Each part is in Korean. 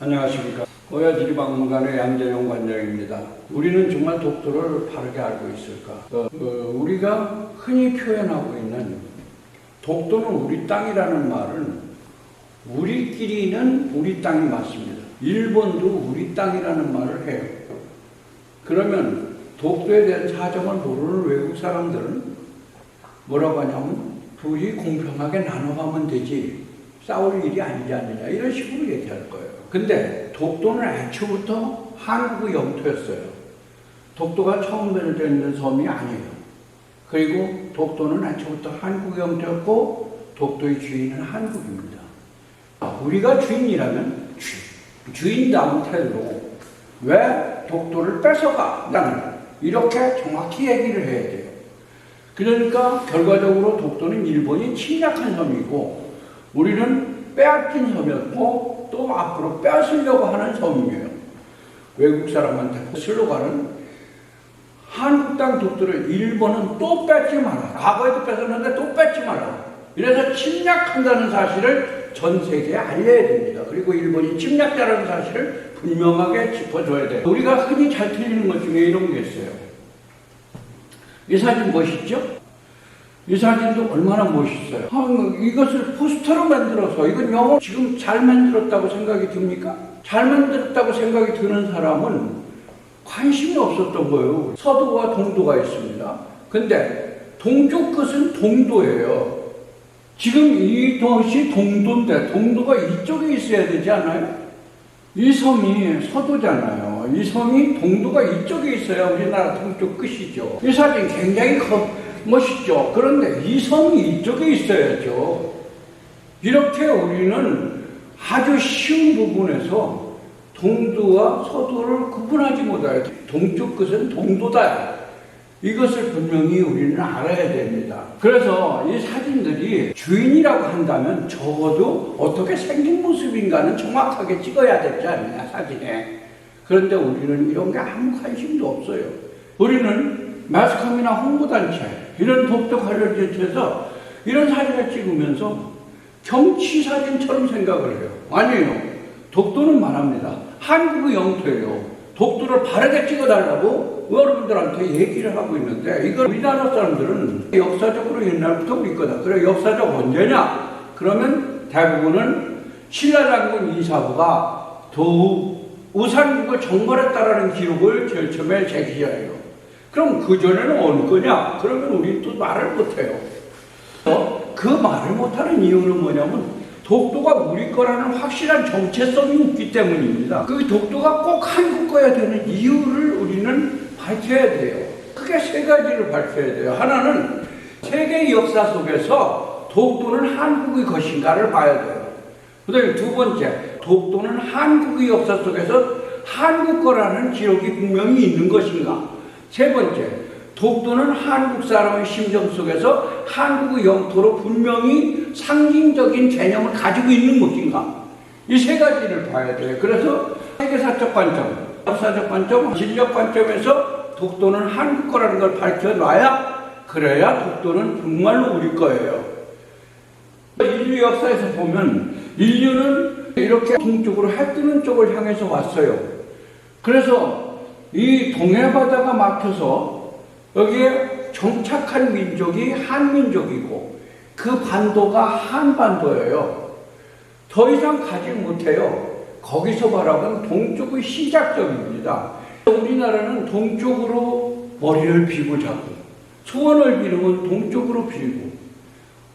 안녕하십니까. 고야지리박물관의 양재용 관장입니다. 우리는 정말 독도를 바르게 알고 있을까? 우리가 흔히 표현하고 있는 독도는 우리 땅이라는 말은 우리끼리는 우리 땅이 맞습니다. 일본도 우리 땅이라는 말을 해요. 그러면 독도에 대한 사정을 모르는 외국 사람들은 뭐라고 하냐면 둘이 공평하게 나눠가면 되지 싸울 일이 아니지 않느냐 이런 식으로 얘기할 거예요. 근데 독도는 애초부터 한국의 영토였어요. 독도가 처음 변화되는 섬이 아니에요. 그리고 독도는 애초부터 한국의 영토였고 독도의 주인은 한국입니다. 우리가 주인이라면 주인다운 태도로 왜 독도를 뺏어가? 나는 이렇게 정확히 얘기를 해야 돼요. 그러니까 결과적으로 독도는 일본이 침략한 섬이고 우리는 빼앗긴 섬이었고 또 앞으로 뺏으려고 하는 섬이에요. 외국 사람한테 슬로건은 한국 땅 독도를 일본은 또 뺏지 마라. 과거에도 뺏었는데 또 뺏지 마라. 이래서 침략한다는 사실을 전 세계에 알려야 됩니다. 그리고 일본이 침략자라는 사실을 분명하게 짚어줘야 돼요. 우리가 흔히 잘 틀리는 것 중에 이런 게 있어요. 이 사진 멋있죠? 이 사진도 얼마나 멋있어요. 이것을 포스터로 만들어서 이건 영어 지금 잘 만들었다고 생각이 듭니까? 잘 만들었다고 생각이 드는 사람은 관심이 없었던 거예요. 서도와 동도가 있습니다. 근데 동쪽 끝은 동도예요. 지금 이 도시 동도인데 동도가 이쪽에 있어야 되지 않아요? 이 섬이 서도잖아요. 이 섬이 동도가 이쪽에 있어야 우리나라 동쪽 끝이죠. 이 사진 굉장히 멋있죠. 그런데 이 섬이 이쪽에 있어야죠. 이렇게 우리는 아주 쉬운 부분에서 동도와 서도를 구분하지 못해요. 동쪽 끝은 동도다. 이것을 분명히 우리는 알아야 됩니다. 그래서 이 사진들이 주인이라고 한다면 적어도 어떻게 생긴 모습인가는 정확하게 찍어야 되지 않느냐, 사진에. 그런데 우리는 이런 게 아무 관심도 없어요. 우리는 매스컴이나 홍보단체, 이런 독도 관련 단체에서 이런 사진을 찍으면서 정치 사진처럼 생각을 해요. 아니에요. 독도는 말합니다. 한국의 영토예요. 독도를 바르게 찍어달라고 여러분들한테 얘기를 하고 있는데 이걸 우리나라 사람들은 역사적으로 옛날부터 우리 거다. 그래 역사적 언제냐? 그러면 대부분은 신라장군 이사부가 우산국을 정벌했다라는 기록을 제일 처음에 제기해요. 그럼 그전에는 어느 거냐? 그러면 우리 또 말을 못해요. 그 말을 못하는 이유는 뭐냐면 독도가 우리 거라는 확실한 정체성이 없기 때문입니다. 그 독도가 꼭 한국 거야 되는 이유를 우리는 밝혀야 돼요. 크게 세 가지를 밝혀야 돼요. 하나는 세계의 역사 속에서 독도는 한국의 것인가를 봐야 돼요. 그 다음에 두 번째, 독도는 한국의 역사 속에서 한국 거라는 기록이 분명히 있는 것인가. 세 번째, 독도는 한국 사람의 심정 속에서 한국의 영토로 분명히 상징적인 개념을 가지고 있는 것인가. 이 세 가지를 봐야 돼요. 그래서 세계사적 관점, 역사적 관점, 진력 관점에서 독도는 한국 거라는 걸 밝혀놔야 그래야 독도는 정말로 우리 거예요. 인류 역사에서 보면 인류는 이렇게 동쪽으로 해 뜨는 쪽을 향해서 왔어요. 그래서 이 동해바다가 막혀서 여기에 정착한 민족이 한민족이고 그 반도가 한반도예요. 더 이상 가지 못해요. 거기서 바라본 동쪽의 시작점입니다. 우리나라는 동쪽으로 머리를 비고 자고 소원을 비르면 동쪽으로 빌고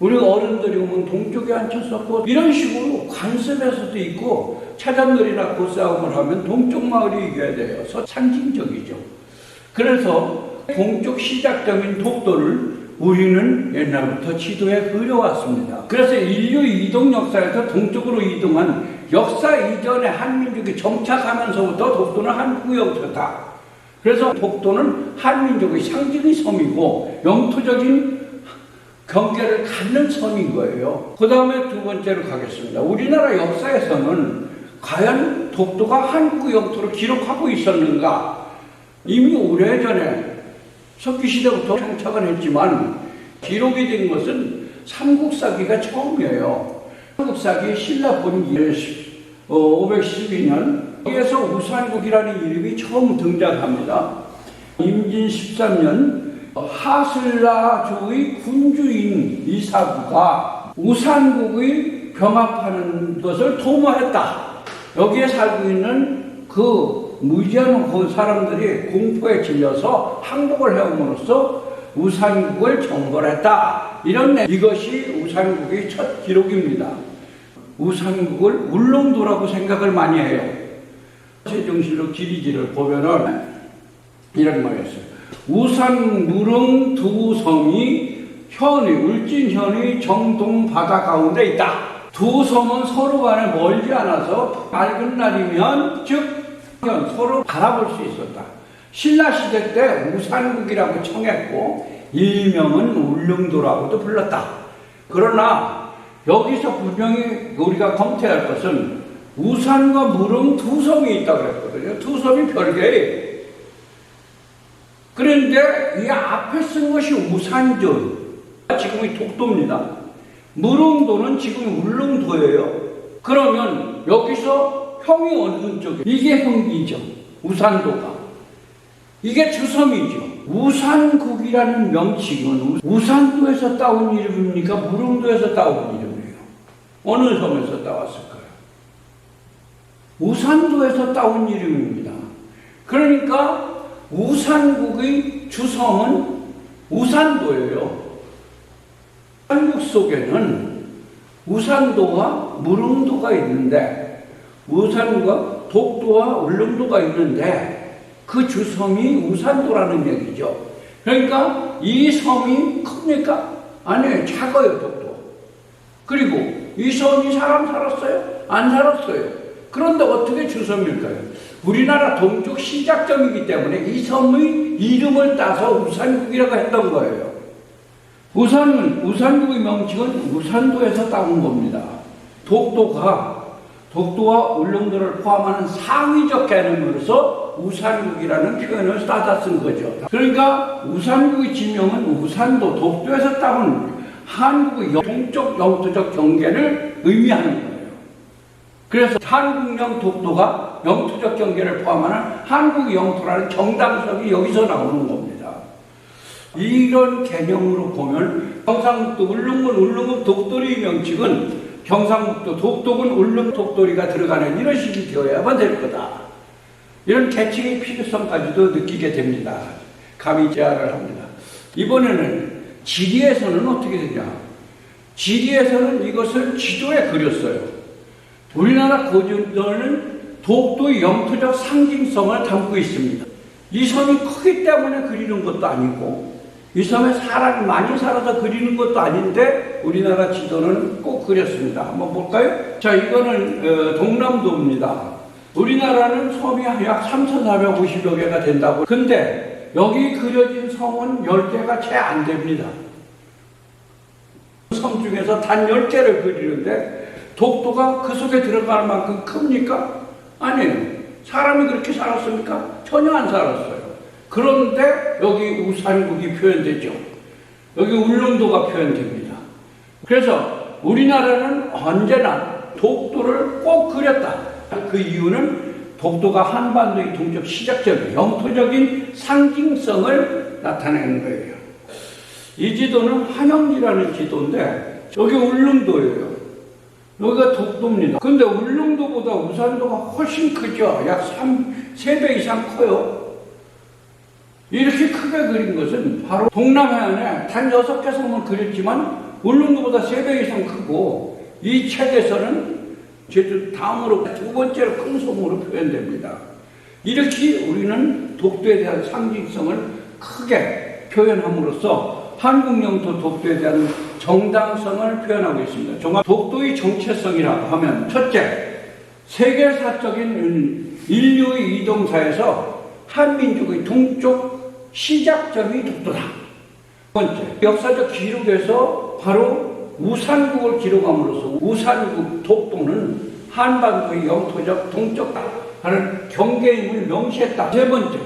우리 어른들이 오면 동쪽에 앉혔었고 이런 식으로 관습에서도 있고 차잔놀이나 고싸움을 하면 동쪽 마을이 이겨야 돼요. 상징적이죠. 그래서 동쪽 시작점인 독도를 우리는 옛날부터 지도에 그려왔습니다. 그래서 인류 이동 역사에서 동쪽으로 이동한 역사 이전의 한민족이 정착하면서부터 독도는 한국의 영토다. 그래서 독도는 한민족의 상징의 섬이고 영토적인 경계를 갖는 섬인 거예요. 그 다음에 두 번째로 가겠습니다. 우리나라 역사에서는 과연 독도가 한국의 영토로 기록하고 있었는가? 이미 오래전에 석기시대부터 정착을 했지만 기록이 된 것은 삼국사기가 처음이에요. 삼국사기 신라본 512년 여기에서 우산국이라는 이름이 처음 등장합니다. 임진 13년 하슬라주의 군주인 이사구가 우산국의 병합하는 것을 도모했다. 여기에 살고 있는 그 무지한 그 사람들이 공포에 질려서 항복을 해옴으로써 우산국을 정벌했다. 이것이 우산국의 첫 기록입니다. 우산국을 울릉도라고 생각을 많이 해요. 세종실록 지리지를 보면은 이런 말이었어요. 우산, 무릉 두 섬이 울진현의 정동 바다 가운데 있다. 두 섬은 서로 간에 멀지 않아서 맑은 날이면 즉 서로 바라볼 수 있었다. 신라시대 때 우산국이라고 청했고 일명은 울릉도라고도 불렀다. 그러나 여기서 분명히 우리가 검토할 것은 우산과 무릉 두 섬이 있다고 그랬거든요. 두 섬이 별개예요. 그런데 이 앞에 쓴 것이 우산전, 지금의 독도입니다. 무릉도는 지금 울릉도예요. 그러면 여기서 형이 어느 쪽이에요? 이게 형이죠. 우산도가. 이게 주섬이죠. 우산국이라는 명칭은 우산도에서 따온 이름입니까? 무릉도에서 따온 이름이에요. 어느 섬에서 따왔을까요? 우산도에서 따온 이름입니다. 그러니까 우산국의 주섬은 우산도예요. 한국 속에는 우산도와 무릉도가 있는데 우산과 독도와 울릉도가 있는데 그 주섬이 우산도라는 얘기죠. 그러니까 이 섬이 큽니까? 아니에요. 작아요. 독도. 그리고 이 섬이 사람 살았어요? 안 살았어요. 그런데 어떻게 주섬일까요? 우리나라 동쪽 시작점이기 때문에 이 섬의 이름을 따서 우산국이라고 했던 거예요. 우산국의 명칭은 우산도에서 따온 겁니다. 독도와 울릉도를 포함하는 상위적 개념으로서 우산국이라는 표현을 따다 쓴 거죠. 그러니까 우산국의 지명은 우산도, 독도에서 따온 한국의 동쪽 영토적 경계를 의미하는 거예요. 그래서 한국령 독도가 영토적 경계를 포함하는 한국 영토라는 정당성이 여기서 나오는 겁니다. 이런 개념으로 보면 경상북도, 울릉군 독도리 명칭은 경상북도, 독도군, 울릉 독도리가 들어가는 이런 식이 되어야만 될 거다. 이런 계층의 필요성까지도 느끼게 됩니다. 감히 제안을 합니다. 이번에는 지리에서는 어떻게 되냐? 지리에서는 이것을 지도에 그렸어요. 우리나라 고전은 독도의 영토적 상징성을 담고 있습니다. 이 섬이 크기 때문에 그리는 것도 아니고 이 섬에 사람이 많이 살아서 그리는 것도 아닌데 우리나라 지도는 꼭 그렸습니다. 한번 볼까요? 자, 이거는 동남도입니다. 우리나라는 섬이 약 3,450여 개가 된다고. 근데 여기 그려진 섬은 10개가 채 안 됩니다. 섬 중에서 단 10개를 그리는데 독도가 그 속에 들어갈 만큼 큽니까? 아니에요. 사람이 그렇게 살았습니까? 전혀 안 살았어요. 그런데 여기 우산국이 표현되죠. 여기 울릉도가 표현됩니다. 그래서 우리나라는 언제나 독도를 꼭 그렸다. 그 이유는 독도가 한반도의 동쪽 시작점, 영토적인 상징성을 나타내는 거예요. 이 지도는 한영지라는 지도인데 여기 울릉도예요. 여기가 독도입니다. 근데 울릉도보다 우산도가 훨씬 크죠. 약 3배 이상 커요. 이렇게 크게 그린 것은 바로 동남해안에 단 6개 섬을 그렸지만 울릉도보다 3배 이상 크고 이 책에서는 제주 다음으로 두 번째로 큰 섬으로 표현됩니다. 이렇게 우리는 독도에 대한 상징성을 크게 표현함으로써 한국 영토 독도에 대한 정당성을 표현하고 있습니다. 종합 독도의 정체성이라고 하면 첫째, 세계사적인 인류의 이동사에서 한민족의 동쪽 시작점이 독도다. 두 번째, 역사적 기록에서 바로 우산국을 기록함으로써 우산국 독도는 한반도의 영토적 동쪽다 하는 경계임을 명시했다. 세 번째,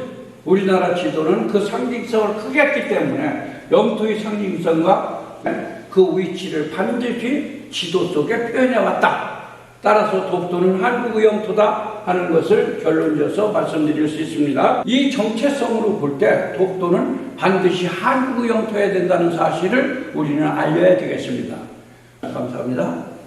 우리나라 지도는 그 상징성을 크게 했기 때문에 영토의 상징성과 그 위치를 반드시 지도 속에 표현해왔다. 따라서 독도는 한국의 영토다 하는 것을 결론지어서 말씀드릴 수 있습니다. 이 정체성으로 볼 때 독도는 반드시 한국의 영토여야 된다는 사실을 우리는 알려야 되겠습니다. 감사합니다.